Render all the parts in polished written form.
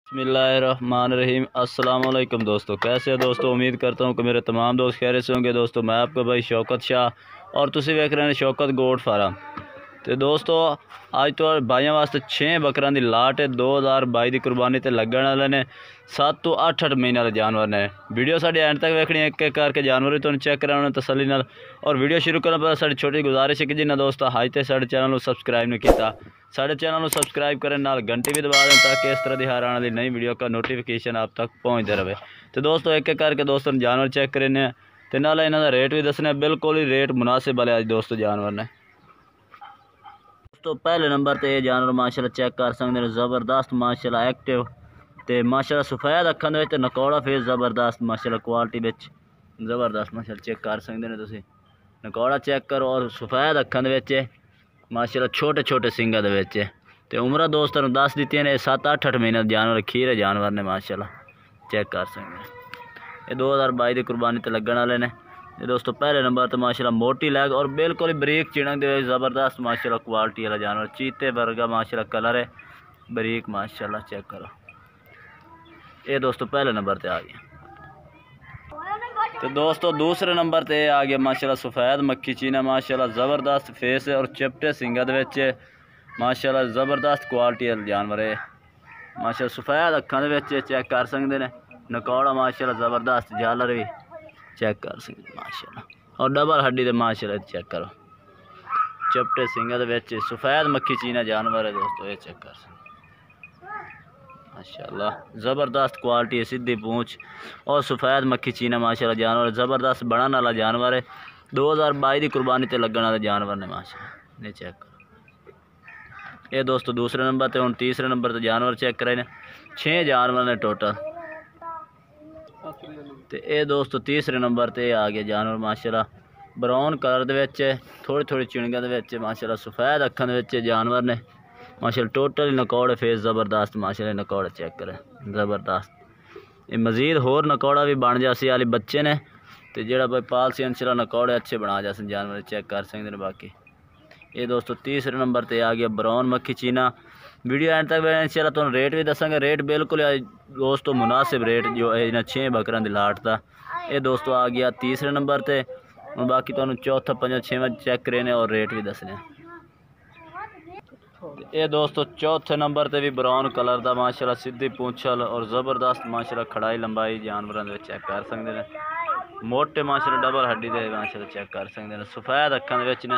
बिस्मिल्लाहिर्रहमानिर्रहीम। अस्सलाम वालेकुम दोस्तों, कैसे हो दोस्तों। उम्मीद करता हूँ कि मेरे तमाम दोस्त खैरियत से होंगे। दोस्तों मैं आपका भाई शौकत शाह और तुसी वेख रहे हैं शौकत गोट फार्म। तो दोस्तों आज तो भाइयों वास्ते 6 बकरां दी लाट है 2022 की कुर्बानी ते लगन वाले ने 7 तो 8 महीने वाले जानवर ने। वीडियो साढ़े एंड तक वेखनी एक एक करके जानवर तुहानू चेक कराना तसल्ली नाल। और वीडियो शुरू करने पर साड़ी छोटी गुजारिश है कि जिन्हें दोस्त अज तक साढ़े चैनल को सबसक्राइब नहीं किया साढ़े चैनल को सबसक्राइब करें, नाल घंटी भी दबा दें ताकि इस तरह की हर आने वाली नई वीडियो का नोटिफिकेशन आप तक पहुँचते रहे। तो दोस्तों एक एक करके दोस्तों जानवर चेक करें तो नाल इन्हों का रेट भी दसने, बिल्कुल ही रेट मुनासिब वाले अज दोस्तों जानवर ने। दोस्तों पहले नंबर पर यह जानवर माशाल्लाह चेक कर सकते हैं, ज़बरदस्त माशाल्लाह एक्टिव तो माशाल्लाह सफ़ेद अखां दे विच नकौड़ा फेस ज़बरदस्त माशाल्लाह क्वालिटी विच ज़बरदस्त माशाल्लाह चेक कर सकते हैं तुसीं। नकौड़ा चेक करो और सफ़ेद अखां दे विच माशाल्लाह छोटे छोटे सिंगां दे विच ते उम्र दोस्तों दस दी ने 7-8 महीने जानवर खीरे जानवर ने माशाल्लाह चेक कर सकते हैं। ये 2022 की कुर्बानी ते लगन वाले ने। ये दोस्तों पहले नंबर तो माशाल्लाह मोटी लैग और बिल्कुल बरीक चिणक दे ज़बरदस्त माशाल्लाह क्वालिटी वाला जानवर, चीते वर्गा माशाल्लाह कलर है, बरीक माशाल्लाह चेक करो। ये दोस्तों पहले नंबर पे आ गया। तो दोस्तों दूसरे नंबर पे आ गया माशाल्लाह सफ़ेद मक्खी चीना, माशाल्लाह ज़बरदस्त फेस है और चिपटे सिंगा दे विच माशाल्लाह ज़बरदस्त क्वालिटी वाला जानवर है। माशाल्लाह सफ़ेद अखां दे विच चेक कर सकते हैं, नकौड़ा माशाल्लाह ज़बरदस्त झालर भी चेक कर सकते माशाल्लाह और डबल हड्डी दे माशाल्लाह चेक करो, चिपटे सिंगा दे विच सफ़ेद मक्खी चीना जानवर है दोस्तों। ये चेक कर सकते माशाल्लाह ज़बरदस्त क्वालिटी है, सीधी पूँछ और सफ़ेद मक्खी चीना माशाल्लाह जानवर ज़बरदस्त बनने वाला जानवर है। 2022 की कुर्बानी ते लगन वाले जानवर ने माशाल्लाह। ये चेक करो। ये दोस्तों दूसरे नंबर पे। हुण तीसरे नंबर पर जानवर चेक करे ने 6 जानवर ने टोटल। तो ये दोस्तों तीसरे नंबर पर आ गया जानवर माशाल्लाह ब्राउन कलर दे विच थोड़ी थोड़ी चिणगा दे विच माशाल्लाह सफ़ेद अखां दे विच जानवर ने माशाल्लाह टोटल नकौड़े फेस ज़बरदस्त माशाल्लाह नकौड़े चेक करें ज़बरदस्त। ये मज़ीद होर नकौड़ा भी बन जासी वाले बच्चे ने तो जोड़ा भाई पालसी इंशाल्लाह नकौड़े अच्छे बना जासन जानवर चेक कर सकते हैं। बाकी ये दोस्तों तीसरे नंबर पर आ गया ब्राउन मक्खी चीना। वीडियो एंड तक इंशाल्लाह तुहानू रेट भी दसांगे, रेट बिल्कुल दोस्तों मुनासिब रेट जो है इन्हें 6 बकरां दी लाट था। ये दोस्तों आ गया तीसरे नंबर पर। हुण बाकी तुहानू चौथा पंजा छेवां चेक करें और रेट भी दसने। ये दोस्तों चौथे नंबर पे भी ब्राउन कलर का माशाल्लाह सीधी पूंछल और ज़बरदस्त माशाल्लाह खड़ाई लंबाई जानवरों के चेक कर सकते हैं, मोटे माशाल्लाह डबल हड्डी दे माशाल्लाह चेक कर सकते हैं। सफ़ेद अखां दे विच ने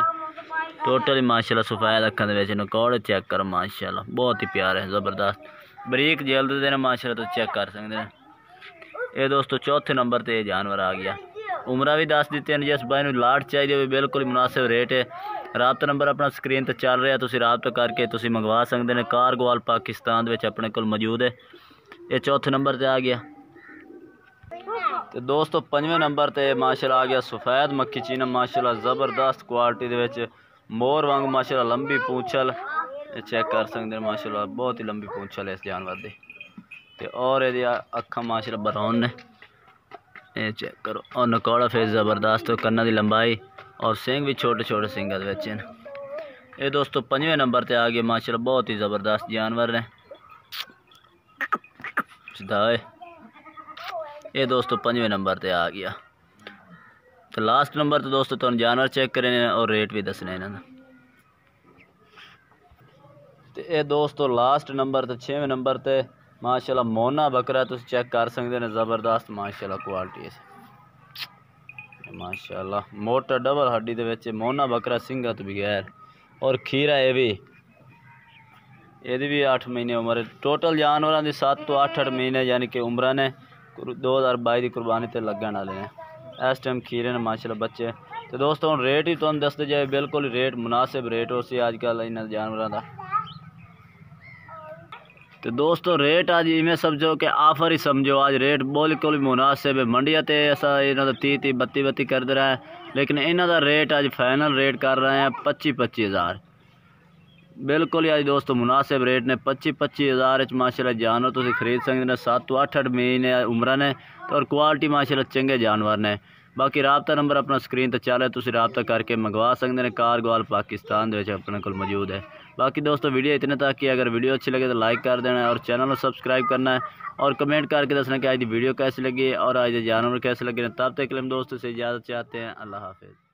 टोटली माशाल्लाह सफ़ेद अखां दे विच नकौड़े चेक करो माशाल्लाह बहुत ही प्यारे ज़बरदस्त बरीक जल्द दे माशाल्लाह तो चेक कर सकते हैं। ये दोस्तों चौथे नंबर पर जानवर आ गया। उम्र भी दस दी हैं, जिस भाई लाट चाहिए बिल्कुल मुनासिब रेट है। राबता नंबर अपना स्क्रीन पर चल रहा, तुम राबता करके तुम मंगवा सकते हैं। कारगोवाल पाकिस्तान में अपने को मौजूद है। ये चौथे नंबर पर आ गया। तो दोस्तों पंजवें नंबर पर माशाल्लाह आ गया सफ़ेद मक्खी चीना माशाल्लाह ज़बरदस्त क्वालिटी के मोर वांग माशाल्लाह लंबी पूंछल चेक कर सकते हैं माशाल्लाह बहुत ही लंबी पूंछल है इस जानवर की। तो और ये अखां माशाल्लाह ब्राउन ने ये चेक करो और नकौड़ा फेस ज़बरदस्त कन्ना की लंबाई और सिंग भी छोटे छोटे सिंगा दे विच। ये दोस्तों पंजवें नंबर पर आ गए माशाल्लाह बहुत ही ज़बरदस्त जानवर ने। ये दोस्तों पंजवें नंबर पर आ गया। तो लास्ट नंबर तो दोस्तों तुम जानवर चेक करें और रेट भी दसने इन्होंने। तो ये दोस्तों लास्ट नंबर तो 6वें नंबर पर माशाल्लाह मोना बकरा तुम चेक कर सकते हैं ज़बरदस्त माशाल्लाह क्वालिटी है माशाल्लाह मोटा डबल हड्डी दे विच मोना बकरा सिंगा तो बगैर और खीरा ये भी 8 महीने उम्र है। टोटल जानवरों की 7 तो 8 महीने यानी कि उम्र ने 2022 की कुर्बानी ते लगन वाले ने। इस टाइम खीरे ने माशाल्लाह बच्चे। तो दोस्तों रेट ही तुम दसते जाए बिल्कुल रेट मुनासिब रेट हो सी अजकल इन जानवरों का। तो दोस्तों रेट आज इवें समझो कि ऑफर ही समझो, आज रेट बिल्कुल मुनासिब है। मंडिया तो ऐसा इन्हों का 30-30 32-32 करते रहा है, लेकिन इन्हों का रेट आज फाइनल रेट कर रहे हैं 25-25 हज़ार। बिल्कुल ही आज दोस्तों मुनासिब रेट ने 25-25 हज़ार माशाल्लाह जानवर तुम खरीद सकते हैं। 7 तो 8 महीने उम्र ने और क्वालिटी माशाल्लाह चंगे जानवर ने। बाकी रबता नंबर अपना स्क्रीन तो चल है, तुम रबता करके मंगवा सकते हैं। कार ग्वाल पाकिस्तान अपने को मौजूद है। बाकी दोस्तों वीडियो इतने तक कि अगर वीडियो अच्छी लगे तो लाइक कर देना है और चैनल को सब्सक्राइब करना है और कमेंट करके दसना कि आज की वीडियो कैसी लगी और आज जानवर कैसे लगे। तब तक के लिए हम दोस्तों से इजाज़त चाहते हैं। अल्लाह हाफिज़।